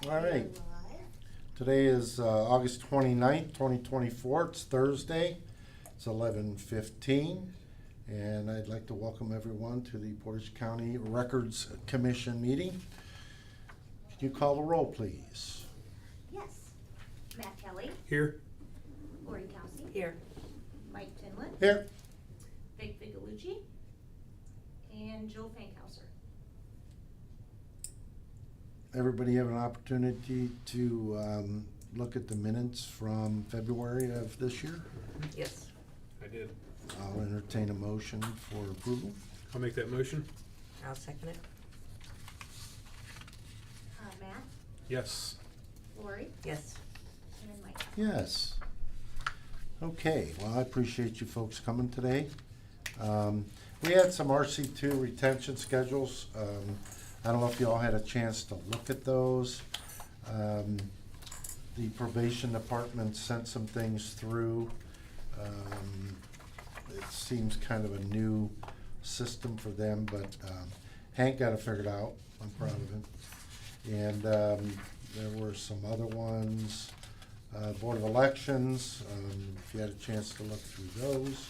All right. Today is August 29th, 2024. It's Thursday. It's 11:15. And I'd like to welcome everyone to the Portage County Records Commission meeting. Can you call the roll, please? Yes. Matt Kelly. Here. Lori Kelsey. Here. Mike Finland. Here. Vic Vigalucci. And Joe Fankhauser. Everybody have an opportunity to look at the minutes from February of this year? Yes. I did. I'll entertain a motion for approval. I'll make that motion. I'll second it. Matt, Yes. Lori, Yes. and Mike. Yes. Okay, well, I appreciate you folks coming today. We had some RC2 retention schedules. I don't know if you all had a chance to look at those. The probation department sent some things through. It seems kind of a new system for them, but Hank got it figured out. I'm proud of him. And there were some other ones. Board of Elections, if you had a chance to look through those.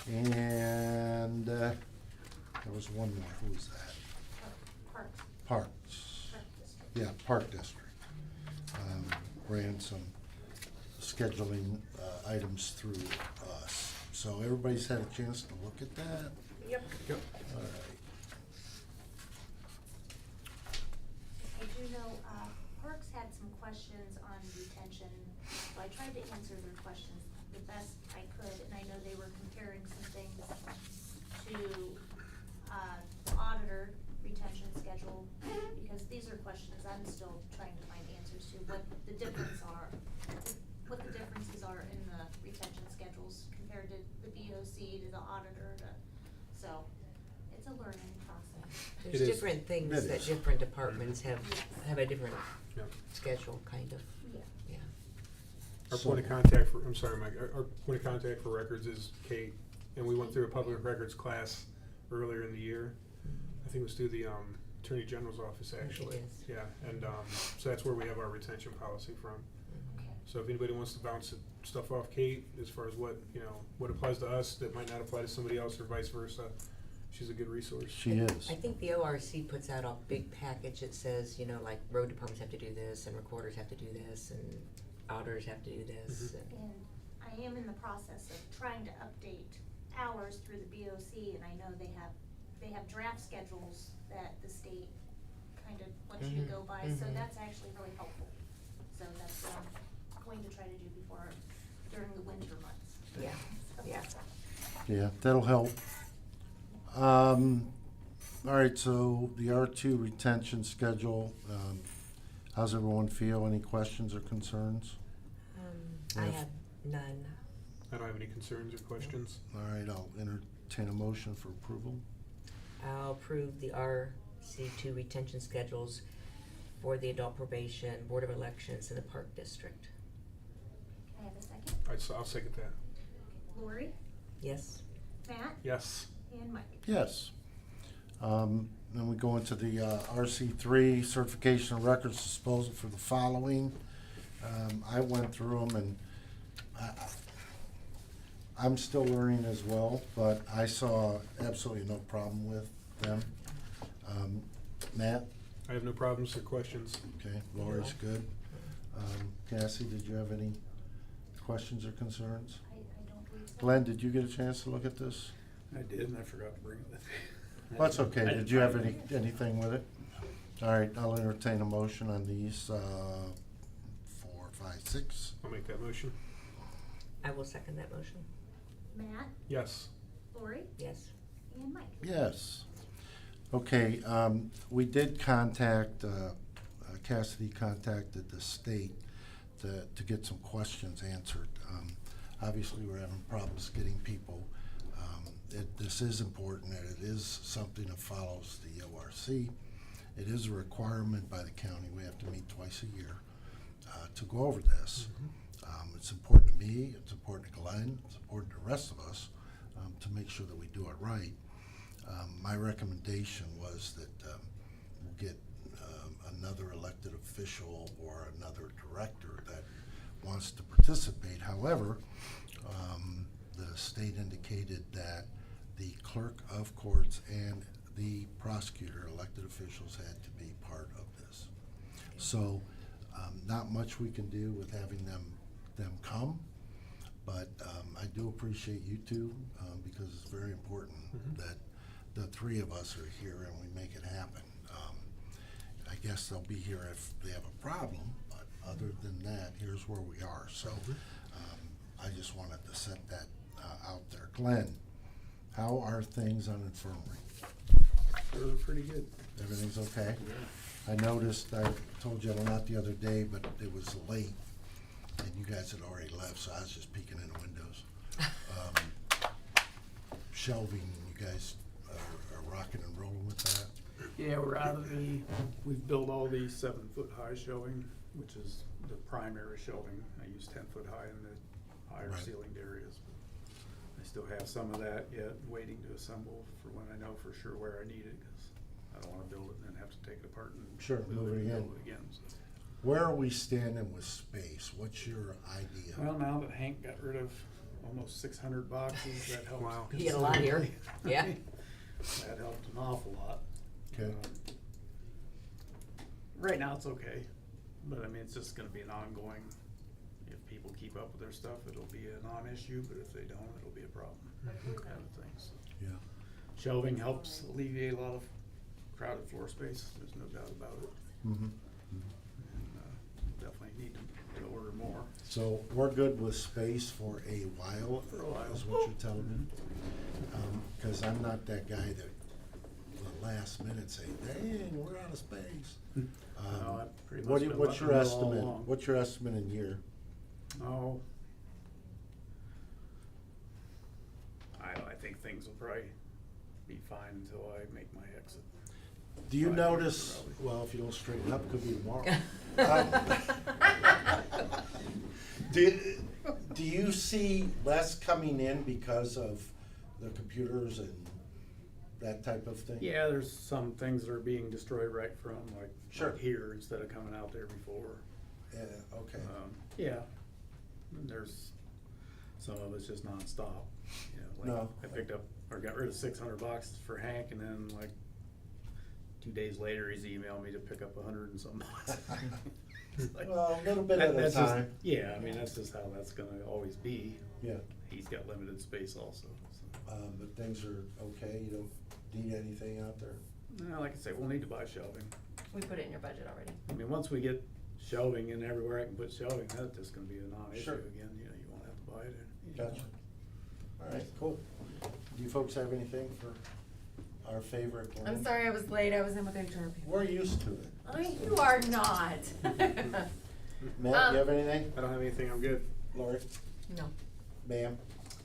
And there was one more. Who was that? Parks. Parks. Park District. Yeah, Park District. Ran some scheduling items through us. So everybody's had a chance to look at that? Yep. Yep. All right. I do know, Parks had some questions on retention, so I tried to answer their questions the best I could, and I know they were comparing some things to, the auditor retention schedule, because these are questions I'm still trying to find answers to, what the differences are in the retention schedules compared to the BOC, to the auditor, so, it's a learning process. There's It is. different things It that is. different departments have a different Yeah. schedule, kind of, Yeah. yeah. Our So- point of contact for, I'm sorry, Mike, our point of contact for records is Kate, and we went through a public records class earlier in the year. I think it was through the Attorney General's office, actually. It is. Yeah, and so that's where we have our retention policy from. Okay. So if anybody wants to bounce stuff off Kate, as far as what, what applies to us that might not apply to somebody else or vice versa, she's a good resource. She is. I think the ORC puts out a big package that says, like road departments have to do this, and recorders have to do this, and auditors have to do this. Mhm. and- And I am in the process of trying to update hours through the BOC, and I know they have draft schedules that the state kind of wants you to go by, so Mhm. that's actually really helpful. So that's what I'm going to try to do during the winter months. Yeah, yeah. Yeah, that'll help. All right, so the R2 retention schedule, how's everyone feel? Any questions or concerns? I Yes. have none. I don't have any concerns or questions. All right, I'll entertain a motion for approval. I'll approve the RC2 retention schedules for the adult probation, Board of Elections, and the Park District. Can I have a second? I'll second that. Lori, Yes? Matt, Yes. and Mike. Yes. Then we go into the RC3 certification of records disposal for the following. I went through them and I'm still learning as well, but I saw absolutely no problem with them. Matt? I have no problems or questions. Okay, Lori's good. Cassie, did you have any questions or concerns? I don't believe so. Glenn, did you get a chance to look at this? I did, and I forgot to bring it with me. Well, that's okay. I Did you have didn't find anything with it? All right, I'll entertain a motion on these, 4, 5, 6. I'll make that motion. I will second that motion. Matt, Yes. Lori, Yes. and Mike. Yes. Okay, we did contact, Cassidy contacted the state to get some questions answered. Obviously, we're having problems getting people. This is important, that it is something that follows the ORC. It is a requirement by the county. We have to meet twice a year to go over this. It's important to me, it's important to Glenn, it's important to the rest of us to make sure that we do it right. My recommendation was that we'll get another elected official official or another director that wants to participate. However, the state indicated that the clerk of courts and the prosecutor, elected officials, had to be part of this. So, not much we can do with having them come, but I do appreciate you two, because it's very important that the three of us are here and we make it happen. I guess they'll be here if they have a problem, but other than that, here's where we are. So I just wanted to set that out there. Glenn, how are things on infirmary? They're pretty good. Everything's okay? I noticed, I told you a lot the other day, but it was late and you guys had already left, so I was just peeking in the windows. Shelving, you guys are rocking and rolling with that? Yeah, we've built all the 7-foot-high shelving, which is the primary shelving. I use 10-foot high in the higher Right. ceilinged areas. I still have some of that yet, waiting to assemble for when I know for sure where I need it, because I don't wanna build it and then have to take it apart and Sure, move it and again. build it again, so. Where are we standing with space? What's your idea? Well, now that Hank got rid of almost 600 boxes, that helped. Wow. You get a lot here. considerably. Yeah. That helped an awful lot. Okay. Right now, it's okay, but I mean, it's just gonna be an ongoing, if people keep up with their stuff, it'll be a non-issue, but if they don't, it'll be a problem, kind of thing, so. Yeah. Shelving helps alleviate a lot of crowded floor space, there's no doubt about it. Mm-hmm. And definitely need to order more. So we're good with space for a while, For a while. is what you're telling me? Cause I'm not that guy that the last minute say, dang, we're out of space. No, I've pretty What much do you- been what's your letting it all estimate? along. What's your estimate in year? Oh. I think things will probably be fine until I make my exit. Do you 5 years notice, probably. well, if you don't straighten up, could be tomorrow. Do you see less coming in because of the computers and that type of thing? Yeah, there's some things that are being destroyed right from, like, Sure. like here instead of coming out there before. Yeah, okay. Yeah, and there's, some of it's just nonstop, you know, like, No. I picked up, or got rid of 600 boxes for Hank, and then like 2 days later, he's emailed me to pick up 100 and some boxes. It's like, Well, a little bit at a that's just- time. Yeah, I mean, that's just how that's gonna always be. Yeah, He's got limited space also, so. but things are okay, you don't need anything out there? No, like I say, we'll need to buy shelving. We put it in your budget already. I mean, once we get shelving in everywhere I can put shelving, that's just gonna be a non-issue Sure. again, you know, you won't have to buy it. Gotcha. All right, cool. Do you folks have anything for our favorite Glenn? I'm sorry I was late, I was in with HR people. We're used to it. You are not. Matt, you have anything? I don't have anything, I'm good. Lori? No. Ma'am?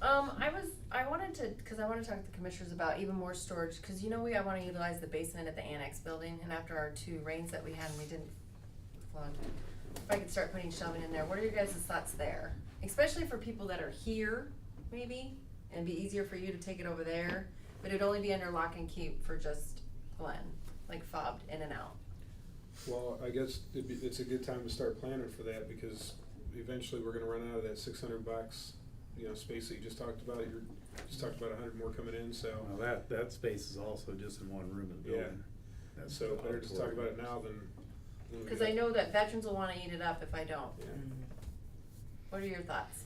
I wanted to, cause I wanna talk to the commissioners about even more storage, cause you know I wanna utilize the basement at the annex building, and after our 2 rains that we had and we didn't flood, if I could start putting shelving in there, what are your guys' thoughts there? Especially for people that are here, maybe, and be easier for you to take it over there, but it'd only be under lock and keep for just Glenn, like fobbed in and out. Well, I guess it's a good time to start planning for that, because eventually we're gonna run out of that 600 box, space that you just talked about. You just talked about 100 more coming in, so. Well, that space is also just in one room in the Yeah. building. That's So the better just talk about it now than. when we Cause get- I know that veterans will wanna eat it up if I don't. Yeah. What are your thoughts?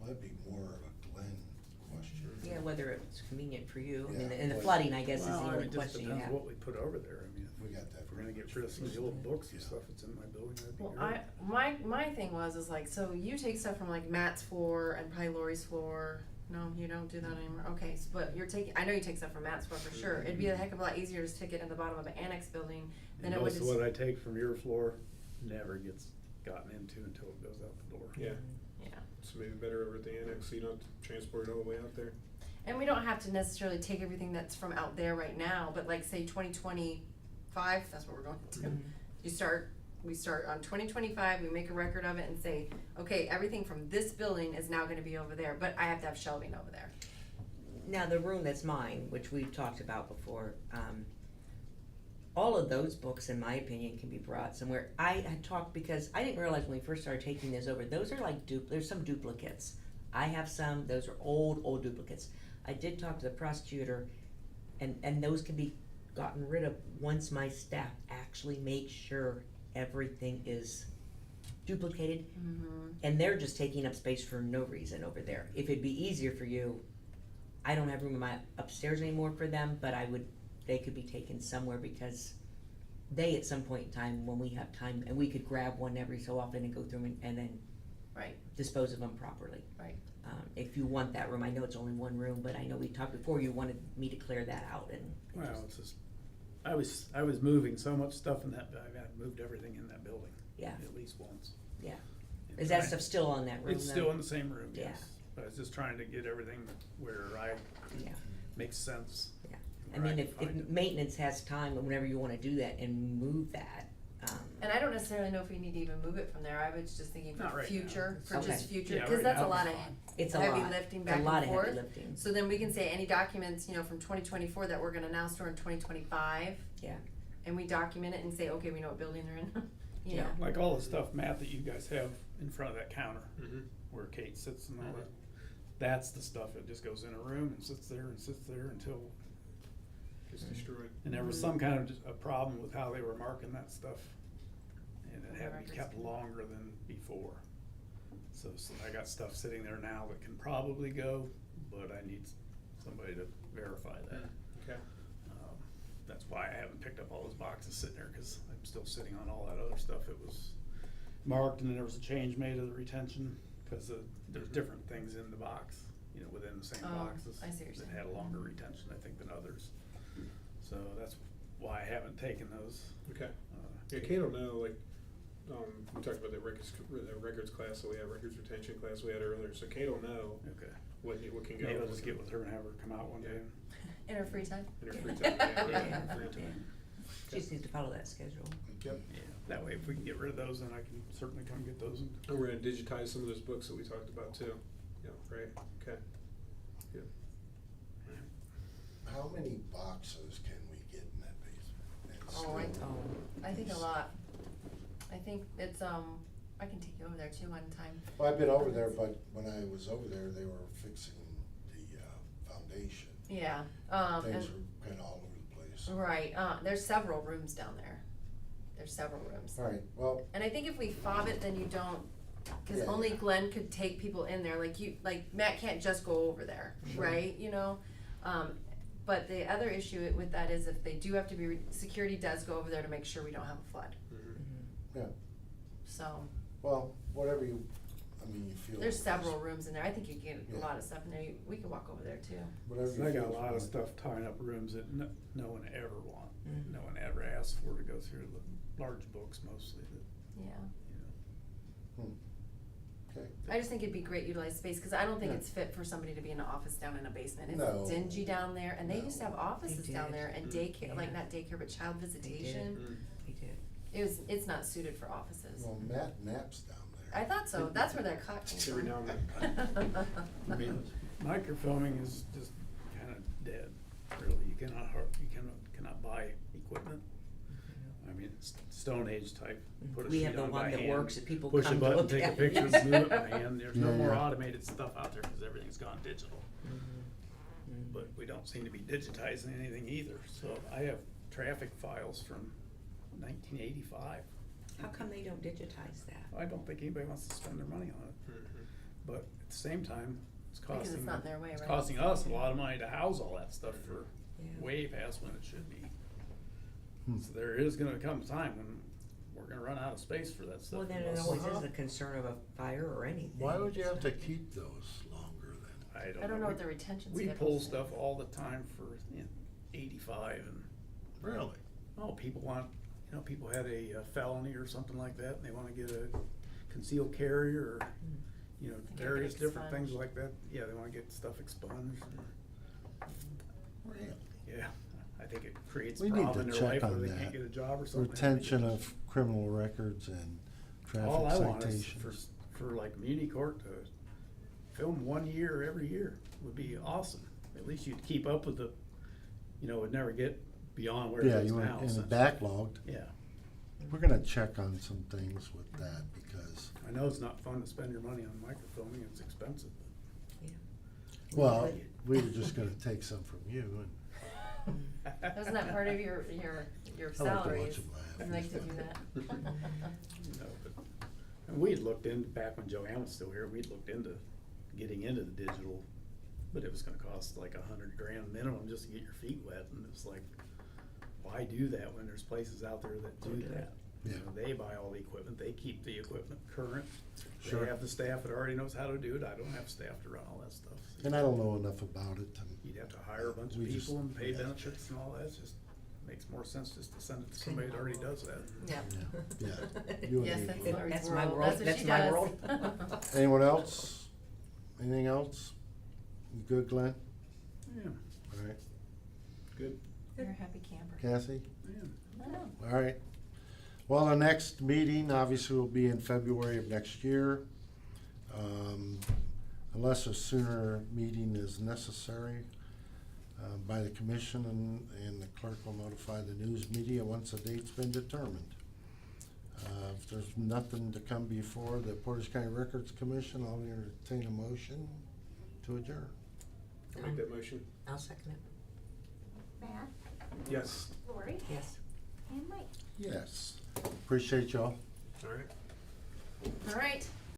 Well, that'd be more of a Glenn question. Yeah, whether it's convenient for you, Yeah. and the flooding, I guess, is Well, the I only mean, it just question you depends have. what we put over there. I mean, We got that. if we're gonna get rid of some of the old books and Yeah. stuff that's in my building, that'd be Well, great. my thing is like, so you take stuff from like Matt's floor and probably Lori's floor. No, you don't do that anymore. Okay, so, but you're taking, I know you take stuff from Matt's floor for sure. It'd be a heck of a lot easier to stick it in the bottom of an annex building than And it would most just. of what I take from your floor never gets gotten into until it goes out the door. Yeah, Yeah. so maybe better over at the annex, so you don't have to transport it all the way out there. And we don't have to necessarily take everything that's from out there right now, but like say 2025, that's what we're going to. Mhm. We start on 2025, we make a record of it and say, okay, everything from this building is now gonna be over there, but I have to have shelving over there. Now, the room that's mine, which we've talked about before, all of those books, in my opinion, can be brought somewhere. I had talked, because I didn't realize when we first started taking those over, those are like there's some duplicates. I have some, those are old duplicates. I did talk to the prosecutor, and those can be gotten rid of once my staff actually makes sure everything is duplicated, and they're just taking up space for no reason over there. If it'd be easier for you, I don't have room in my upstairs anymore for them, but they could be taken somewhere, because they, at some point in time, when we have time, and we could grab one every so often and go through them and then Right, dispose of them properly. right. If you want that room, I know it's only one room, but I know we talked before, you wanted me to clear that out, and Well, it's just, I was moving so much stuff in that, I moved everything in that building. Yeah. At least once. yeah. And Is that I- stuff still on that room? It's though? still in the same room, Yeah. yes. But I was just trying to get everything where Yeah. makes sense. Yeah. I where mean, can if find it. maintenance has time, and whenever you wanna do that and move that, And I don't necessarily know if we need to even move it from there, I was just thinking Not for right future, now. for Okay. just future, Yeah, cause right that's a now lot it's of fine. it's a heavy lot. lifting It's back a lot and of heavy forth. lifting. So then we can say any documents, from 2024 that we're gonna now store in 2025. Yeah. And we document it and say, okay, we know what building they're in, you Yeah. know. Like all the stuff, Matt, that you guys have in front of that counter, Mhm. where Kate sits and all Mhm. that. That's the stuff that just goes in a room and sits there until, Gets destroyed. and there was some kind of just a problem with how they were marking that stuff. And it had to be kept longer than before. So I got stuff sitting there now that can probably go, but I need somebody to verify that. Okay. That's why I haven't picked up all those boxes sitting there, cause I'm still sitting on all that other stuff. It was marked, and then there was a change made of the retention, cause there's different things in the box, within the same Oh, boxes. I see what you're That saying. had a longer retention, I think, than others. So that's why I haven't taken those. Okay. Yeah, Kate will know, like, we talked about the records class, so we have records retention class we had earlier, so Kate will know Okay. what can go. Maybe I'll just get with her and have her come out one day. In her free time? In her free time, yeah, right, Yeah. in her free time. She just needs to follow that schedule. Yep. Yeah, that way if we can get rid of those, then I can certainly come get those. And And we're gonna digitize some of those books that we talked about too. Yeah, right, okay. Good. How many boxes can we get in that basement? It's Oh, still- I think a lot. I think it's, I can take you over there too one time. Well, I've been over there, but when I was over there, they were fixing the foundation. Yeah, Things and, were kinda all over the place. right, there's several rooms down there. There's several rooms. All right, well, And I think if we fob it, then you don't, cause Yeah. only Glenn could take people in there, like Matt can't just go over there, Sure. right, But the other issue with that is if they do have to be, security does go over there to make sure we don't have a flood, Mhm. yeah, so. well, whatever you feel. There's is several rooms in there, I think you can get a Yeah. lot of stuff in there, we could walk over there too. Whatever you I got a feel lot of is stuff tying up rooms that no one ever want. Mhm. No one ever asks for to go through the large books mostly that, Yeah, Hmm. Okay. I just think it'd be great utilized space, cause I don't think Yeah. it's fit for somebody to be in an office down in a basement, No. it's dingy down there, and they No. used to have offices They down did. there, and Mm. daycare, like Yeah. not daycare, but child visitation. Mm. He did. It's not suited for offices. Well, Matt naps down there. I thought so, that's where that cot came from. Every now and I mean, microfilming is just kinda dead, really. You cannot buy equipment. I mean, it's Stone Age type, put a We sheet have the on by one that hand, works that people push a come to button, look take a at. picture, move it by hand. There's no Yeah, more yeah. automated stuff out there, cause everything's gone digital. Mhm. But we don't seem to be digitizing anything either, so I have traffic files from 1985. How come they don't digitize that? I don't think anybody wants to spend their money on it, Mhm. but at the same time, it's Because costing. it's not their way, It's right? costing us a lot of money to house all that stuff for Yeah. way past when it should be. Hmm. So there is gonna come a time when we're gonna run out of space for that stuff. Well, then it unless- always is a concern of a fire or anything. Why would you have to keep those longer then? I I don't know what We- the retention We schedule pull is. stuff all the time for 85 and, Really? oh, people want, people had a felony or something like that, and they wanna get a concealed carry or, Get it various different things expunged. like that. Yeah, they wanna get stuff expunged. Really? Yeah, I think it creates a We need problem in to their check life where on they that. can't get a job or something. Retention of criminal records and All I traffic want is citations. for like Muni Court to film 1 year every year would be awesome. At least you'd keep up with the, would never get beyond where it Yeah, is you now. were in the essentially. backlogged. Yeah, We're gonna check on some things with that because, I know it's not fun to spend your money on microfilming, it's expensive. well, we were just gonna take some from you and Wasn't that part of your I like to salaries? watch them laugh. I'd like to do that. No, but, and we had looked in, back when Joanne was still here, we'd looked into getting into the digital, but it was gonna cost like $100,000 minimum just to get your feet wet, and it's like, why do that when there's places out there that do that? You Yeah. know, they buy all the equipment, they keep the equipment current, Sure. they have the staff that already knows how to do it, I don't have staff to run all that stuff. And I don't know enough about it. and You'd have to hire a bunch of We just- people and pay yeah. benefits and all that, it just makes more sense just to send it to somebody that already does that. Yeah. Yeah. You and Yes, me that's both. Lori's That's my world. world. That's what That's she my does. world. Anyone else? Anything else? You good, Glenn? Yeah, All right. good, You're a happy camper. Kathy? yeah. I know. All right. Well, the next meeting obviously will be in February of next year. Unless a sooner meeting is necessary by the commission, and the clerk will notify the news media once a date's been determined. If there's nothing to come before the Portage County Records Commission, I'll entertain a motion to adjourn. I'll make that motion. I'll second it. Matt, Yes. Lori, Yes. and Mike. Yes. Appreciate y'all. All right. All right.